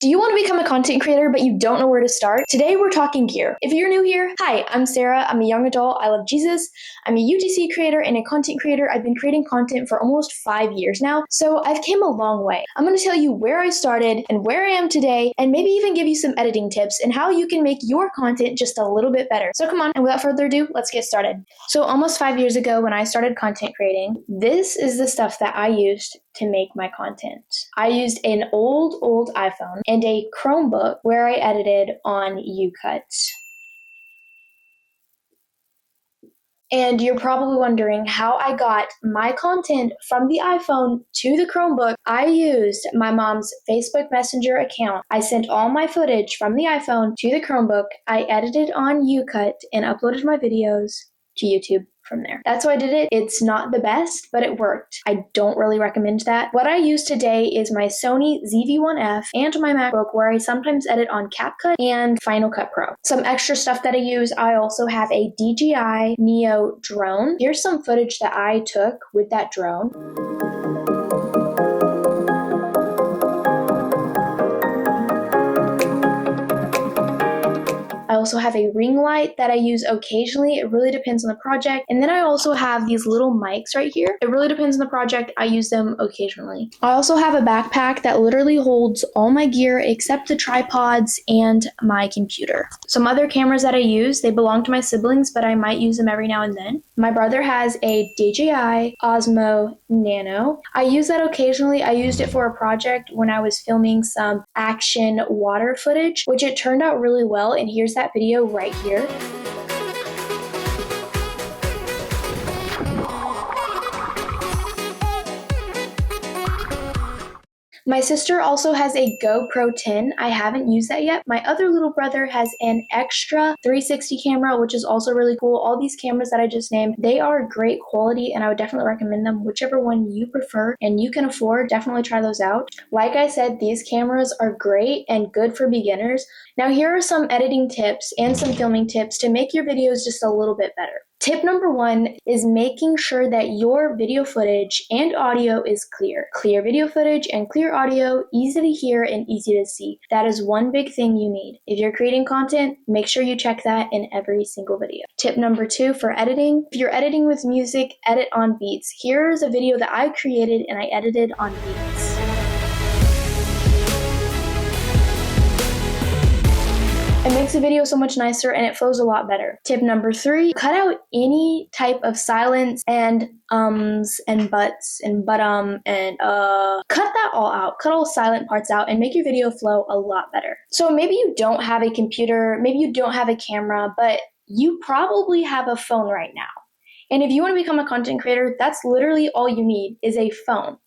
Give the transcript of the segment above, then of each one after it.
Do you want to become a content creator, but you don't know where to start? Today, we're talking gear. If you're new here, hi, I'm Sarah. I'm a young adult. I love Jesus. I'm a UGC creator and a content creator. I've been creating content for almost 5 years now, so I've came a long way. I'm going to tell you where I started and where I am today, and maybe even give you some editing tips and how you can make your content just a little bit better. So come on, and without further ado, let's get started. So almost 5 years ago when I started content creating, this is the stuff that I used to make my content. I used an old iPhone and a Chromebook where I edited on YouCut. And you're probably wondering how I got my content from the iPhone to the Chromebook. I used my mom's Facebook Messenger account. I sent all my footage from the iPhone to the Chromebook. I edited on YouCut and uploaded my videos to YouTube from there. That's why I did it. It's not the best, but it worked. I don't really recommend that. What I use today is my Sony ZV-1F and my MacBook, where I sometimes edit on CapCut and FinalCut Pro. Some extra stuff that I use, I also have a DJI Neo drone. Here's some footage that I took with that drone. I also have a ring light that I use occasionally. It really depends on the project. And then I also have these little mics right here. It really depends on the project. I use them occasionally. I also have a backpack that literally holds all my gear except the tripods and my computer. Some other cameras that I use, they belong to my siblings, but I might use them every now and then. My brother has a DJI Osmo Nano. I use that occasionally. I used it for a project when I was filming some action water footage, which it turned out really well. And here's that video right here. My sister also has a GoPro 10. I haven't used that yet. My other little brother has an extra 360 camera, which is also really cool. All these cameras that I just named, they are great quality and I would definitely recommend them. Whichever one you prefer and you can afford, definitely try those out. Like I said, these cameras are great and good for beginners. Now here are some editing tips and some filming tips to make your videos just a little bit better. Tip number 1 is making sure that your video footage and audio is clear. Clear video footage and clear audio, easy to hear and easy to see. That is one big thing you need. If you're creating content, make sure you check that in every single video. Tip number 2 for editing. If you're editing with music, edit on beats. Here's a video that I created and I edited on beats. It makes the video so much nicer and it flows a lot better. Tip number 3, cut out any type of silence and ums and buts and and cut that all out. Cut all silent parts out and make your video flow a lot better. So maybe you don't have a computer, maybe you don't have a camera, but you probably have a phone right now. And if you want to become a content creator, that's literally all you need is a phone.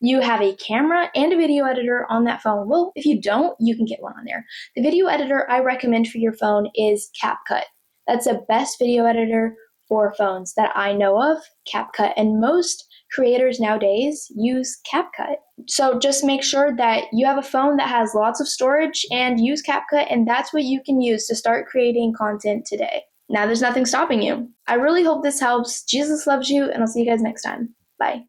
You have a camera and a video editor on that phone. Well, if you don't, you can get one on there. The video editor I recommend for your phone is CapCut. That's the best video editor for phones that I know of, CapCut. And most creators nowadays use CapCut. So just make sure that you have a phone that has lots of storage and use CapCut, and that's what you can use to start creating content today. Now there's nothing stopping you. I really hope this helps. Jesus loves you, and I'll see you guys next time. Bye.